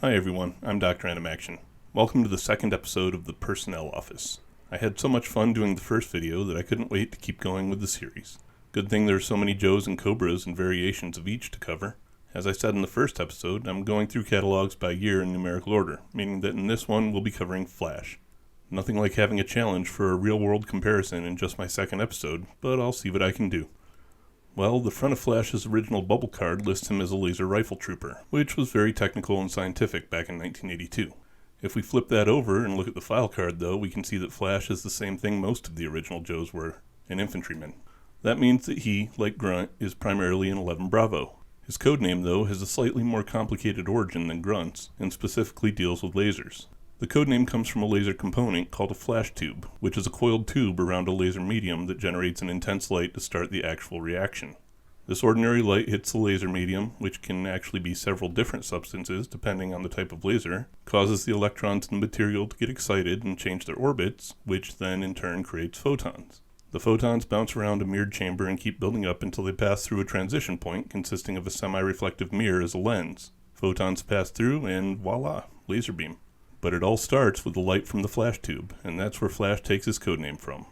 Hi everyone, I'm Dr.Animaction. Welcome to the second episode of the Personnel Office. I had so much fun doing the first video that I couldn't wait to keep going with the series. Good thing there's so many Joes and Cobras and variations of each to cover. As I said in the first episode, I'm going through catalogs by year in numerical order, meaning that in this one we'll be covering Flash. Nothing like having a challenge for a real-world comparison in just my second episode, but I'll see what I can do. Well, the front of Flash's original bubble card lists him as a laser rifle trooper, which was very technical and scientific back in 1982. If we flip that over and look at the file card, though, we can see that Flash is the same thing most of the original Joes were, an infantryman. That means that he, like Grunt, is primarily an 11 Bravo. His codename, though, has a slightly more complicated origin than Grunt's, and specifically deals with lasers. The codename comes from a laser component called a flash tube, which is a coiled tube around a laser medium that generates an intense light to start the actual reaction. This ordinary light hits the laser medium, which can actually be several different substances depending on the type of laser, causes the electrons in the material to get excited and change their orbits, which then in turn creates photons. The photons bounce around a mirrored chamber and keep building up until they pass through a transition point consisting of a semi-reflective mirror as a lens. Photons pass through and voila, laser beam. But it all starts with the light from the flash tube, and that's where Flash takes his codename from.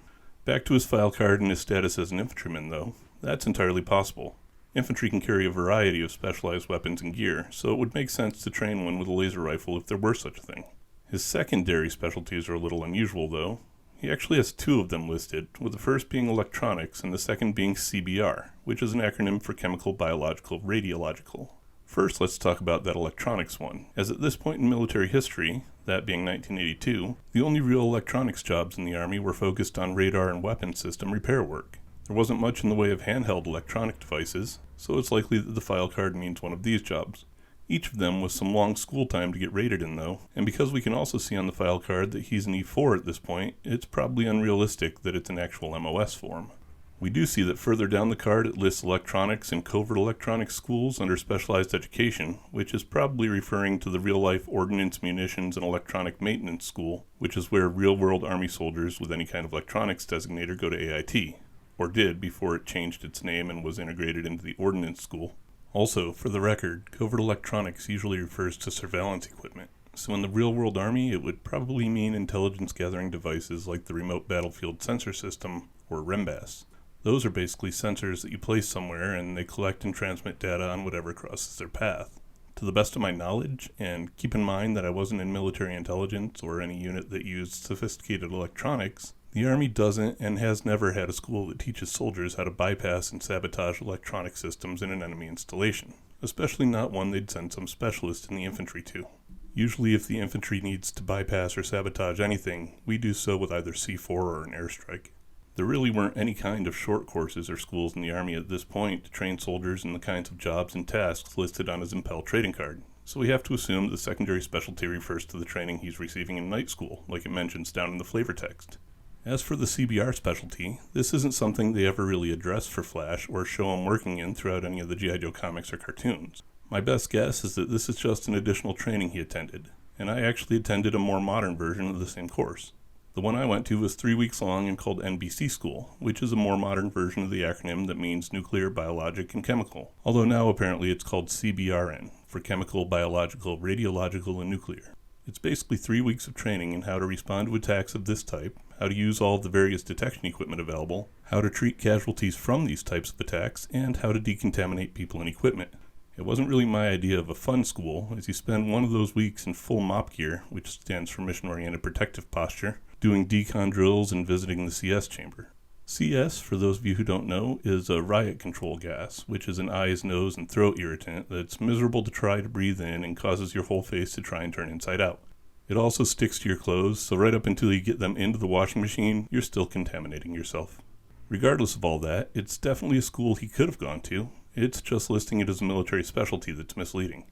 Back to his file card and his status as an infantryman, though. That's entirely possible. Infantry can carry a variety of specialized weapons and gear, so it would make sense to train one with a laser rifle if there were such a thing. His secondary specialties are a little unusual, though. He actually has two of them listed, with the first being electronics and the second being CBR, which is an acronym for chemical, biological, radiological. First, let's talk about that electronics one, as at this point in military history, that being 1982, the only real electronics jobs in the Army were focused on radar and weapons system repair work. There wasn't much in the way of handheld electronic devices, so it's likely that the file card means one of these jobs. Each of them with some long school time to get rated in though, and because we can also see on the file card that he's an E4 at this point, it's probably unrealistic that it's an actual MOS form. We do see that further down the card it lists electronics and covert electronics schools under specialized education, which is probably referring to the real-life ordnance, munitions, and electronic maintenance school, which is where real-world Army soldiers with any kind of electronics designator go to AIT, or did before it changed its name and was integrated into the ordnance school. Also, for the record, covert electronics usually refers to surveillance equipment, so in the real-world Army it would probably mean intelligence-gathering devices like the Remote Battlefield Sensor System, or REMBAS. Those are basically sensors that you place somewhere and they collect and transmit data on whatever crosses their path. To the best of my knowledge, and keep in mind that I wasn't in military intelligence or any unit that used sophisticated electronics, the Army doesn't and has never had a school that teaches soldiers how to bypass and sabotage electronic systems in an enemy installation, especially not one they'd send some specialist in the infantry to. Usually if the infantry needs to bypass or sabotage anything, we do so with either C4 or an airstrike. There really weren't any kind of short courses or schools in the Army at this point to train soldiers in the kinds of jobs and tasks listed on his Impel trading card, so we have to assume that the secondary specialty refers to the training he's receiving in night school, like it mentions down in the flavor text. As for the CBR specialty, this isn't something they ever really address for Flash or show him working in throughout any of the G.I. Joe comics or cartoons. My best guess is that this is just an additional training he attended, and I actually attended a more modern version of the same course. The one I went to was 3 weeks long and called NBC School, which is a more modern version of the acronym that means Nuclear, Biologic, and Chemical, although now apparently it's called CBRN, for Chemical, Biological, Radiological, and Nuclear. It's basically 3 weeks of training in how to respond to attacks of this type, how to use all of the various detection equipment available, how to treat casualties from these types of attacks, and how to decontaminate people and equipment. It wasn't really my idea of a fun school, as you spend one of those weeks in full MOP gear, which stands for Mission-Oriented Protective Posture, doing decon drills and visiting the CS chamber. CS, for those of you who don't know, is a riot control gas, which is an eyes, nose, and throat irritant that's miserable to try to breathe in and causes your whole face to try and turn inside out. It also sticks to your clothes, so right up until you get them into the washing machine, you're still contaminating yourself. Regardless of all that, it's definitely a school he could have gone to. It's just listing it as a military specialty that's misleading.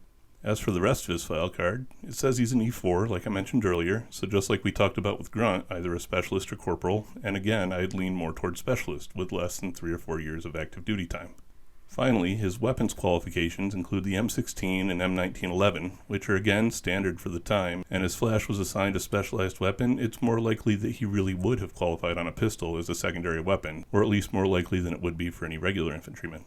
As for the rest of his file card, it says he's an E4, like I mentioned earlier, so just like we talked about with Grunt, either a specialist or corporal, and again, I'd lean more toward specialist, with less than 3 or 4 years of active duty time. Finally, his weapons qualifications include the M16 and M1911, which are again standard for the time, and as Flash was assigned a specialized weapon, it's more likely that he really would have qualified on a pistol as a secondary weapon, or at least more likely than it would be for any regular infantryman.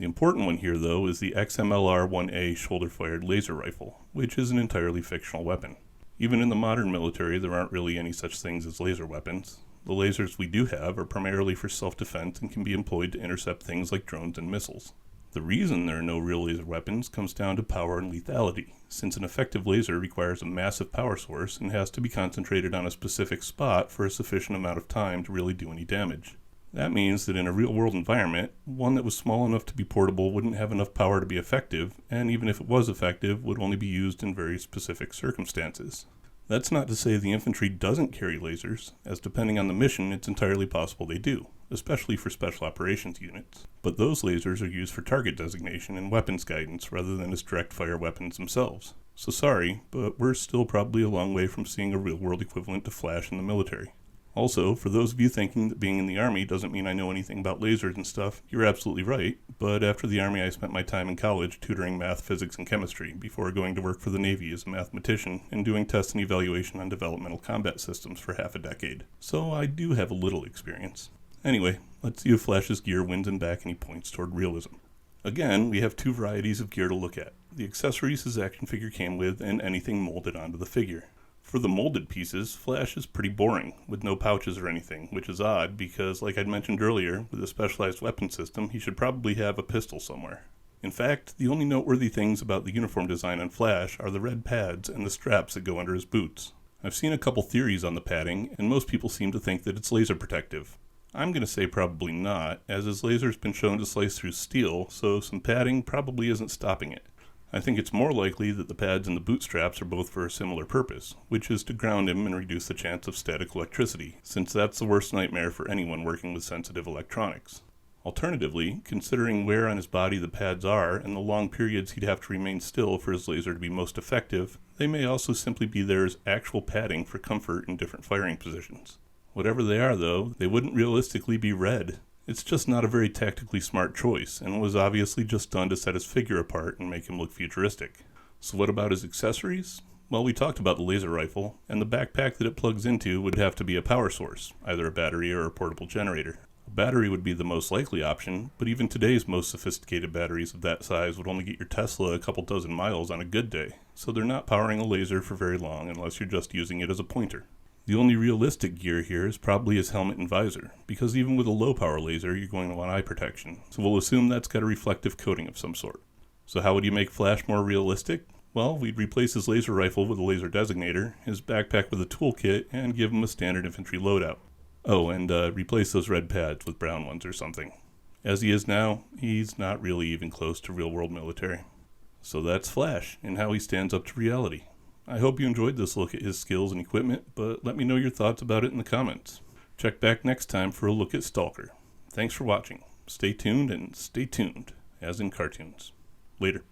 The important one here, though, is the XMLR-1A shoulder-fired laser rifle, which is an entirely fictional weapon. Even in the modern military, there aren't really any such things as laser weapons. The lasers we do have are primarily for self-defense and can be employed to intercept things like drones and missiles. The reason there are no real laser weapons comes down to power and lethality, since an effective laser requires a massive power source and has to be concentrated on a specific spot for a sufficient amount of time to really do any damage. That means that in a real-world environment, one that was small enough to be portable wouldn't have enough power to be effective, and even if it was effective, would only be used in very specific circumstances. That's not to say the infantry doesn't carry lasers, as depending on the mission, it's entirely possible they do, especially for special operations units. But those lasers are used for target designation and weapons guidance rather than as direct fire weapons themselves. So sorry, but we're still probably a long way from seeing a real-world equivalent to flash in the military. Also, for those of you thinking that being in the Army doesn't mean I know anything about lasers and stuff, you're absolutely right, but after the Army I spent my time in college tutoring math, physics, and chemistry before going to work for the Navy as a mathematician and doing tests and evaluation on developmental combat systems for half a decade. So I do have a little experience. Anyway, let's see if Flash's gear wins him back any points toward realism. Again, we have two varieties of gear to look at. The accessories his action figure came with and anything molded onto the figure. For the molded pieces, Flash is pretty boring, with no pouches or anything, which is odd because, like I'd mentioned earlier, with a specialized weapon system, he should probably have a pistol somewhere. In fact, the only noteworthy things about the uniform design on Flash are the red pads and the straps that go under his boots. I've seen a couple theories on the padding, and most people seem to think that it's laser protective. I'm going to say probably not, as his laser's been shown to slice through steel, so some padding probably isn't stopping it. I think it's more likely that the pads and the boot straps are both for a similar purpose, which is to ground him and reduce the chance of static electricity, since that's the worst nightmare for anyone working with sensitive electronics. Alternatively, considering where on his body the pads are and the long periods he'd have to remain still for his laser to be most effective, they may also simply be there as actual padding for comfort in different firing positions. Whatever they are, though, they wouldn't realistically be red. It's just not a very tactically smart choice, and was obviously just done to set his figure apart and make him look futuristic. So what about his accessories? Well, we talked about the laser rifle, and the backpack that it plugs into would have to be a power source, either a battery or a portable generator. A battery would be the most likely option, but even today's most sophisticated batteries of that size would only get your Tesla a couple dozen miles on a good day, so they're not powering a laser for very long unless you're just using it as a pointer. The only realistic gear here is probably his helmet and visor, because even with a low-power laser, you're going to want eye protection, so we'll assume that's got a reflective coating of some sort. So how would you make Flash more realistic? Well, we'd replace his laser rifle with a laser designator, his backpack with a toolkit, and give him a standard infantry loadout. Oh, and replace those red pads with brown ones or something. As he is now, he's not really even close to real-world military. So that's Flash, and how he stands up to reality. I hope you enjoyed this look at his skills and equipment, but let me know your thoughts about it in the comments. Check back next time for a look at Stalker. Thanks for watching. Stay tuned and stay tuned, as in cartoons. Later.